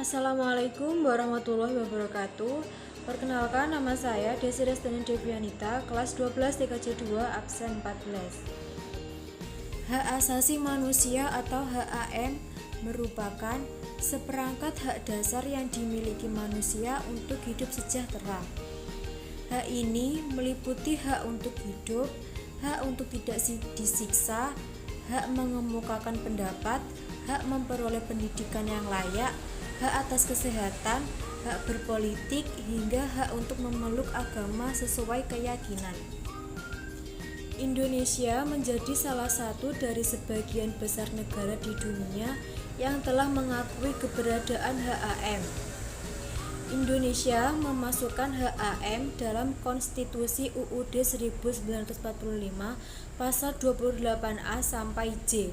Assalamualaikum warahmatullahi wabarakatuh. Perkenalkan, nama saya Desi Restani Devianita, kelas 12 TKJ 2 absen 14. Hak asasi manusia atau HAM merupakan seperangkat hak dasar yang dimiliki manusia untuk hidup sejahtera. Hak ini meliputi hak untuk hidup, hak untuk tidak disiksa, hak mengemukakan pendapat, hak memperoleh pendidikan yang layak, hak atas kesehatan, hak berpolitik, hingga hak untuk memeluk agama sesuai keyakinan. Indonesia menjadi salah satu dari sebagian besar negara di dunia yang telah mengakui keberadaan HAM. Indonesia memasukkan HAM dalam Konstitusi UUD 1945 pasal 28A sampai J.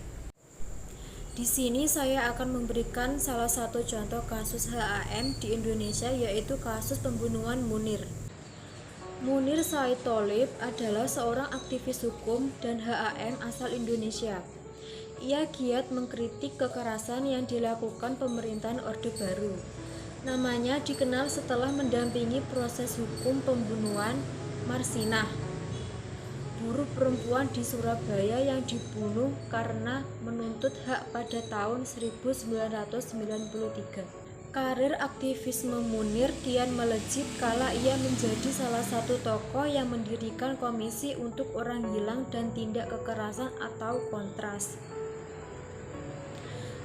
Di sini saya akan memberikan salah satu contoh kasus HAM di Indonesia, yaitu kasus pembunuhan Munir. Munir Said Tholib adalah seorang aktivis hukum dan HAM asal Indonesia. Ia giat mengkritik kekerasan yang dilakukan pemerintahan Orde Baru. Namanya dikenal setelah mendampingi proses hukum pembunuhan Marsinah, buruh perempuan di Surabaya yang dibunuh karena menuntut hak pada tahun 1993. Karir aktivisme Munir kian melejit kala ia menjadi salah satu tokoh yang mendirikan Komisi untuk Orang Hilang dan Tindak Kekerasan atau Kontras.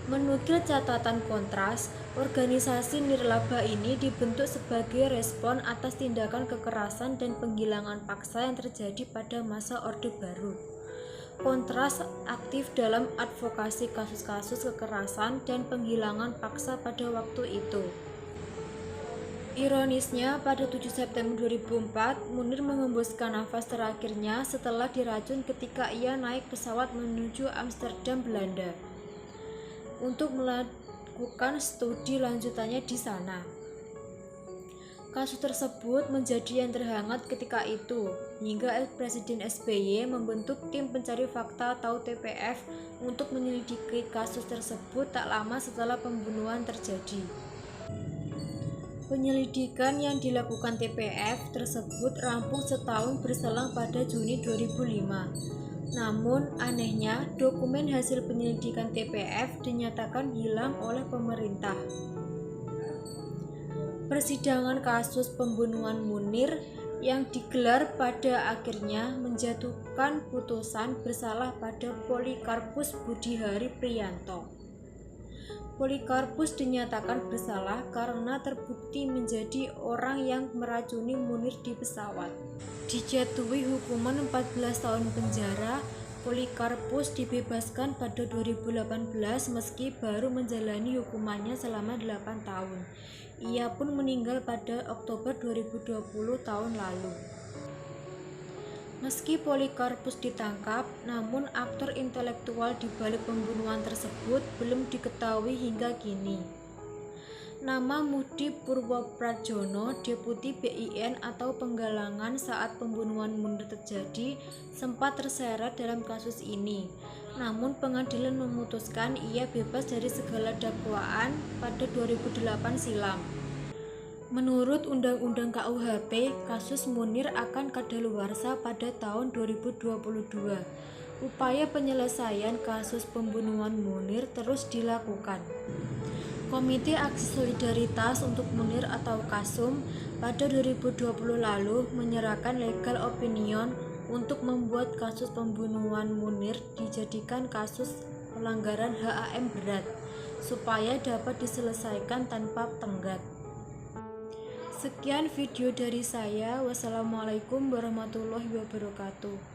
Menukil catatan Kontras, organisasi nirlaba ini dibentuk sebagai respon atas tindakan kekerasan dan penghilangan paksa yang terjadi pada masa Orde Baru. Kontras aktif dalam advokasi kasus-kasus kekerasan dan penghilangan paksa pada waktu itu. Ironisnya, pada 7 September 2004, Munir mengembuskan nafas terakhirnya setelah diracun ketika ia naik pesawat menuju Amsterdam, Belanda, untuk melakukan studi lanjutannya di sana. Kasus tersebut menjadi yang terhangat ketika itu, hingga Presiden SBY membentuk tim pencari fakta atau TPF untuk menyelidiki kasus tersebut tak lama setelah pembunuhan terjadi. Penyelidikan yang dilakukan TPF tersebut rampung setahun berselang pada Juni 2005. Namun, anehnya, dokumen hasil penyelidikan TPF dinyatakan hilang oleh pemerintah. Persidangan kasus pembunuhan Munir yang digelar pada akhirnya menjatuhkan putusan bersalah pada Polikarpus Budihari Priyanto. Polikarpus dinyatakan bersalah karena terbukti menjadi orang yang meracuni Munir di pesawat. Dijatuhi hukuman 14 tahun penjara, Polikarpus dibebaskan pada 2018 meski baru menjalani hukumannya selama 8 tahun. Ia pun meninggal pada Oktober 2020 tahun lalu. Meski Polikarpus ditangkap, namun aktor intelektual di balik pembunuhan tersebut belum diketahui hingga kini. Nama Mudi Purwoprajono, Deputi BIN atau penggalangan saat pembunuhan Munir terjadi, sempat terseret dalam kasus ini. Namun pengadilan memutuskan ia bebas dari segala dakwaan pada 2008 silam. Menurut Undang-Undang KUHP, kasus Munir akan kadaluarsa pada tahun 2022. Upaya penyelesaian kasus pembunuhan Munir terus dilakukan. Komite Aksi Solidaritas untuk Munir atau KASUM pada 2020 lalu menyerahkan legal opinion untuk membuat kasus pembunuhan Munir dijadikan kasus pelanggaran HAM berat supaya dapat diselesaikan tanpa tenggat. Sekian video dari saya. Wassalamualaikum warahmatullahi wabarakatuh.